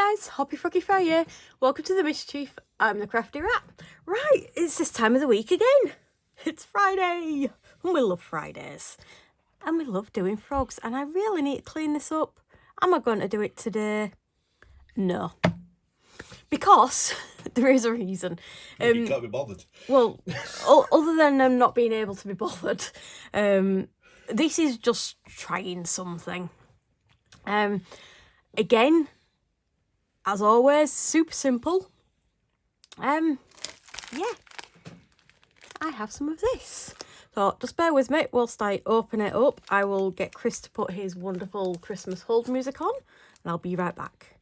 guys, happy Froggy Friday. Welcome to the Mischief. I'm the Crafty Rat. Right, it's this time of the week again. It's Friday. And we love Fridays. And we love doing frogs. And I really need to clean this up. Am I going to do it today? No. Because there is a reason. You can't be bothered. Well, other than not being able to be bothered, this is just trying something. Again, as always, super simple. Yeah, I have some of this. So just bear with me whilst I open it up. I will get Chris to put his wonderful Christmas hold music on, and I'll be right back.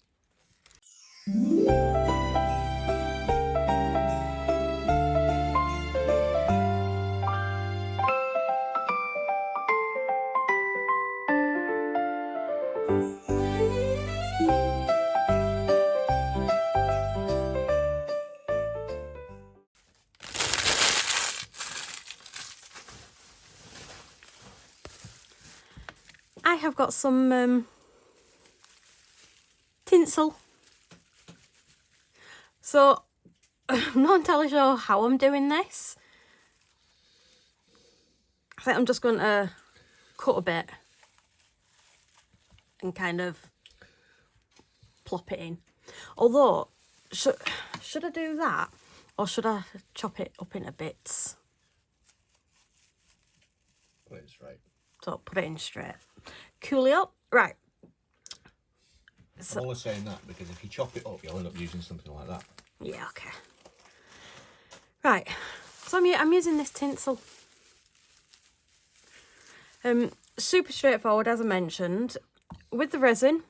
I have got some tinsel. So I'm not entirely sure how I'm doing this. I think I'm just going to cut a bit and kind of plop it in. Although, should I do that or should I chop it up into bits? Put it straight. So put it in straight. Coolio. Right. I'm only saying that because if you chop it up, you'll end up using something like that. Yeah, okay. Right. So I'm using this tinsel. Super straightforward, as I mentioned. With the resin,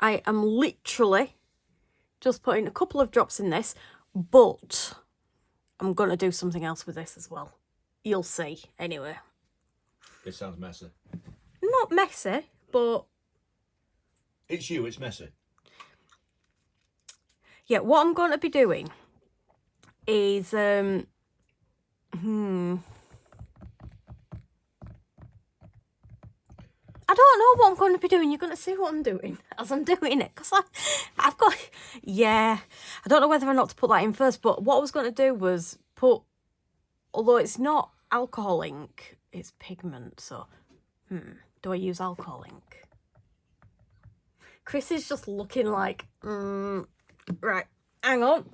I am literally just putting a couple of drops in this, but I'm going to do something else with this as well. You'll see, anyway. It sounds messy. Not messy, but... It's you, it's messy. Yeah, what I'm going to be doing is... I don't know what I'm going to be doing. You're going to see what I'm doing as I'm doing it. Because I've got... Yeah, I don't know whether or not to put that in first, but what I was going to do was put... Although it's not alcohol ink, it's pigment, so... do I use alcohol ink? Chris is just looking like... Right, hang on.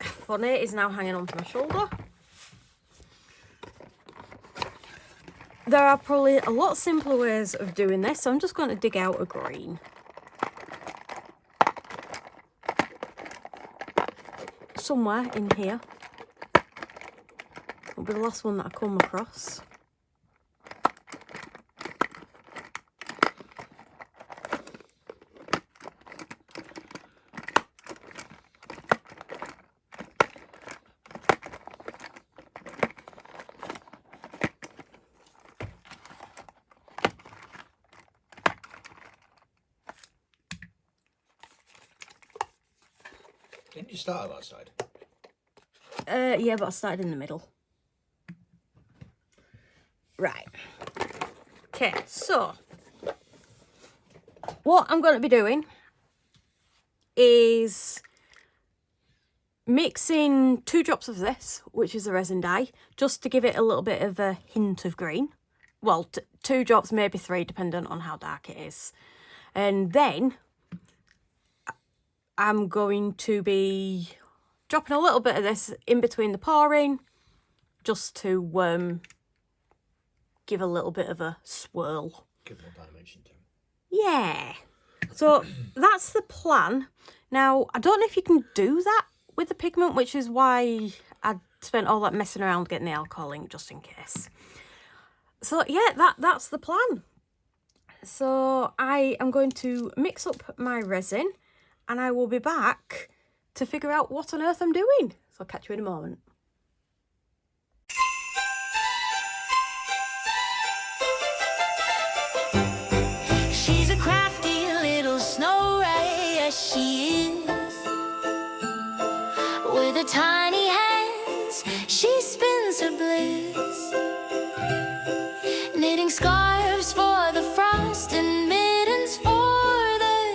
Funny is now hanging onto my shoulder. There are probably a lot simpler ways of doing this, so I'm just going to dig out a green. Somewhere in here. It'll be the last one that I come across. Didn't you start at that side? Yeah, but I started in the middle. Right. Okay, so what I'm going to be doing is mixing 2 drops of this, which is the resin dye, just to give it a little bit of a hint of green. Well, 2 drops, maybe 3, depending on how dark it is. And then I'm going to be dropping a little bit of this in between the pouring, just to give a little bit of a swirl. Give more dimension to it. Yeah. So that's the plan. Now, I don't know if you can do that with the pigment, which is why I spent all that messing around getting the alcohol ink just in case. So yeah, that's the plan. So I am going to mix up my resin and I will be back to figure out what on earth I'm doing. So I'll catch you in a moment. She's a crafty little snow ray, yes she is. With her tiny hands, she spins her bliss. Knitting scarves for the frost and mittens for the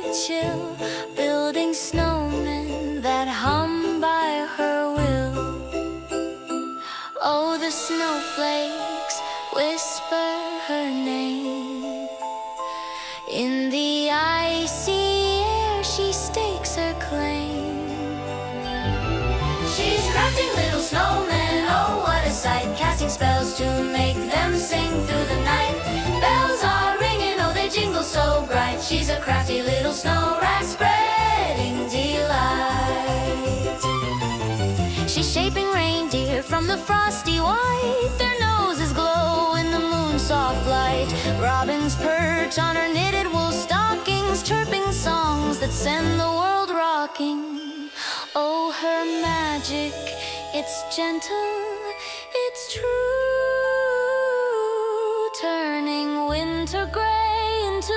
crafty little snow rat spreading delight. She's shaping reindeer from the frosty white. Their noses glow in the moon's soft light. Robins perch on her knitted wool stockings, chirping songs that send the world rocking. Oh, her magic, it's gentle, it's true, turning winter gray into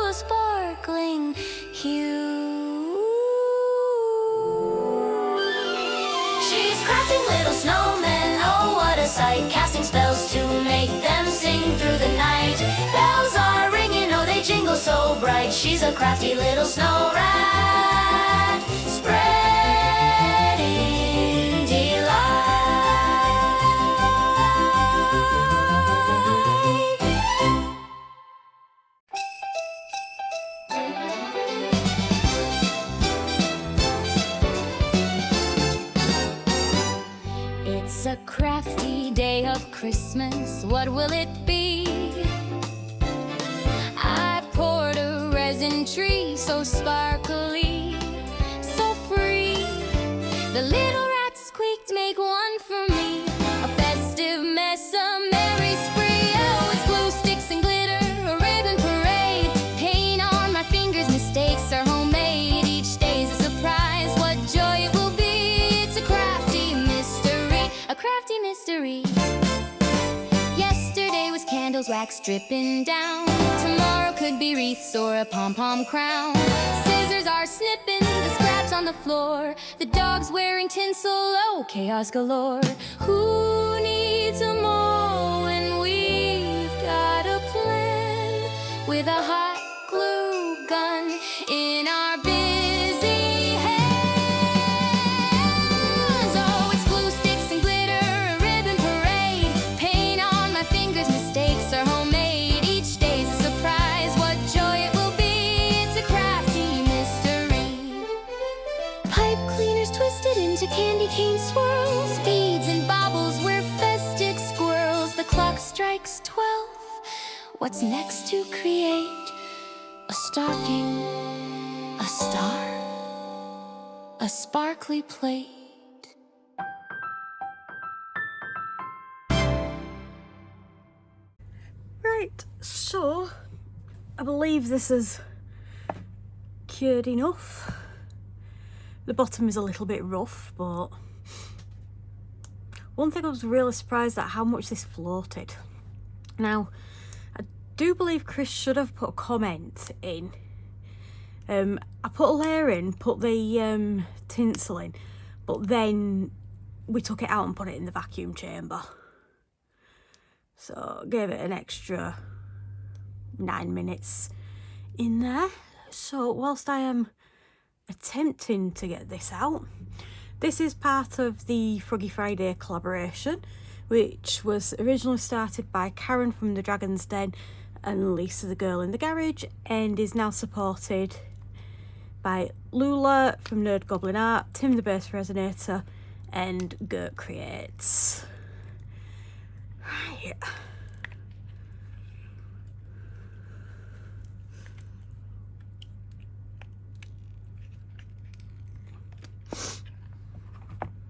a sparkling hue. She's crafting little snowmen, oh what a sight, casting spells to make them sing through the night. Bells are ringing, oh they jingle so bright. She's a crafty little snow rat, spreading delight. It's a crafty day of Christmas, what will it be? I poured a resin tree, so sparkly, so free. The little rats squeaked, make one for me. A festive mess, a merry spree. Oh, it's glue sticks and glitter, a ribbon parade. Paint on my fingers, mistakes are homemade. Each day's a surprise, what joy it will be. It's a crafty mystery, a crafty mystery. Yesterday was candles, wax dripping down. Tomorrow could be wreaths or a pom-pom crown. Scissors are snipping the scraps on the floor. The dog's wearing tinsel, oh, chaos galore. Who needs a mole when we've got a plan? With a hot glue gun in our busy hands. Oh, it's glue sticks and glitter, a ribbon parade. Paint on my fingers, mistakes are homemade. Each day's a surprise, what joy it will be. It's a crafty mystery. Pipe cleaners twisted into candy cane swirls. Beads and baubles, we're festive squirrels. The clock strikes 12. What's next to create? A stocking, a star, a sparkly plate. Right, so I believe this is cured enough. The bottom is a little bit rough, but one thing I was really surprised at how much this floated. Now, I do believe Chris should have put a comment in. I put a layer in, put the tinsel in, but then we took it out and put it in the vacuum chamber. So gave it an extra 9 minutes in there. So whilst I am attempting to get this out, this is part of the Froggy Friday collaboration, which was originally started by Karen from the Dragon's Den and Lisa the Girl in the Garage, and is now supported by Lula from Nerd Goblin Art, Tim the Bass Resonator, and Gert Creates. Right.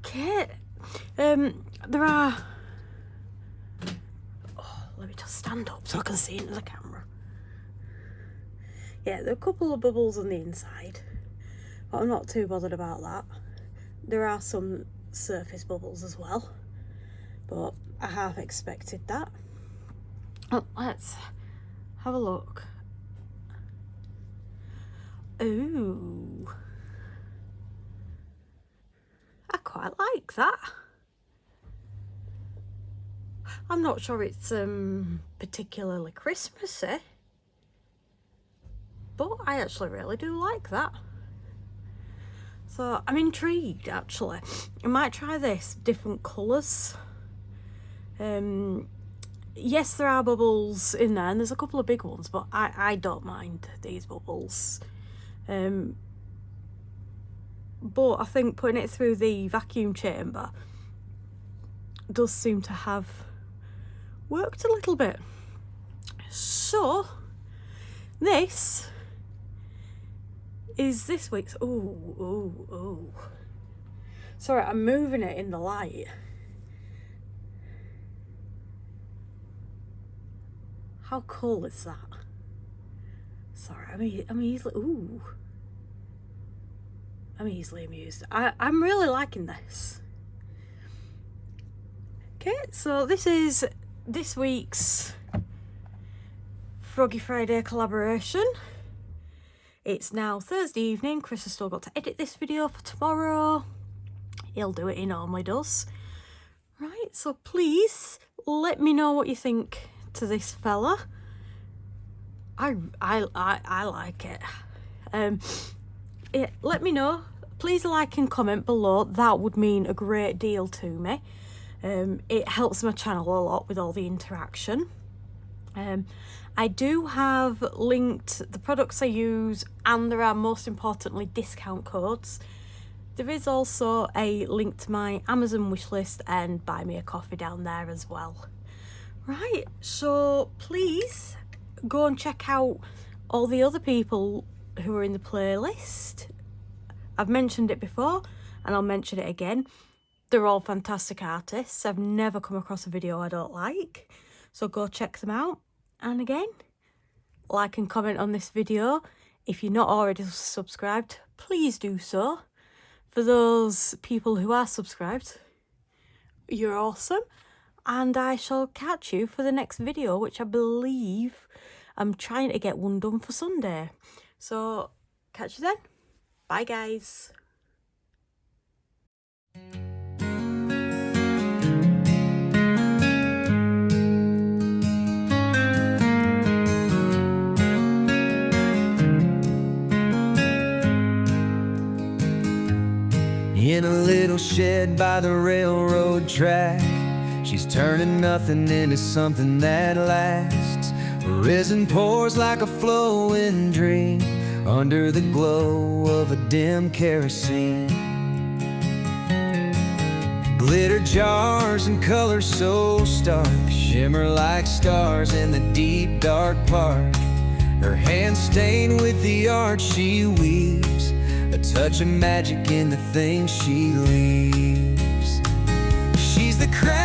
Okay. There are... Oh, let me just stand up so I can see into the camera. Yeah, there are a couple of bubbles on the inside, but I'm not too bothered about that. There are some surface bubbles as well, but I half expected that. Oh, let's have a look. Ooh, I quite like that. I'm not sure it's particularly Christmassy, but I actually really do like that. So I'm intrigued, actually. I might try this, different colours. Yes, there are bubbles in there, and there's a couple of big ones, but I don't mind these bubbles. But I think putting it through the vacuum chamber does seem to have worked a little bit. So this is this week's. Ooh. Sorry, I'm moving it in the light. How cool is that? Sorry, I'm easily. Ooh. I'm easily amused. I'm really liking this. Okay, so this is this week's Froggy Friday collaboration. It's now Thursday evening. Chris has still got to edit this video for tomorrow. He'll do it, he normally does. Right, so please let me know what you think to this fella. I like it. Let me know. Please like and comment below. That would mean a great deal to me. It helps my channel a lot with all the interaction. I do have linked the products I use, and there are, most importantly, discount codes. There is also a link to my Amazon wishlist and buy me a coffee down there as well. Right, so please go and check out all the other people who are in the playlist. I've mentioned it before and I'll mention it again. They're all fantastic artists. I've never come across a video I don't like. So go check them out. And again, like and comment on this video. If you're not already subscribed, please do so. For those people who are subscribed, you're awesome. And I shall catch you for the next video, which I believe I'm trying to get one done for Sunday. So catch you then. Bye guys. In a little shed by the railroad track, she's turning nothing into something that lasts. Resin pours like a flowing dream under the glow of a dim kerosene. Glitter jars and colors so stark shimmer like stars in the deep dark park. Her hands stained with the art she weaves, a touch of magic in the things she leaves. She's the craft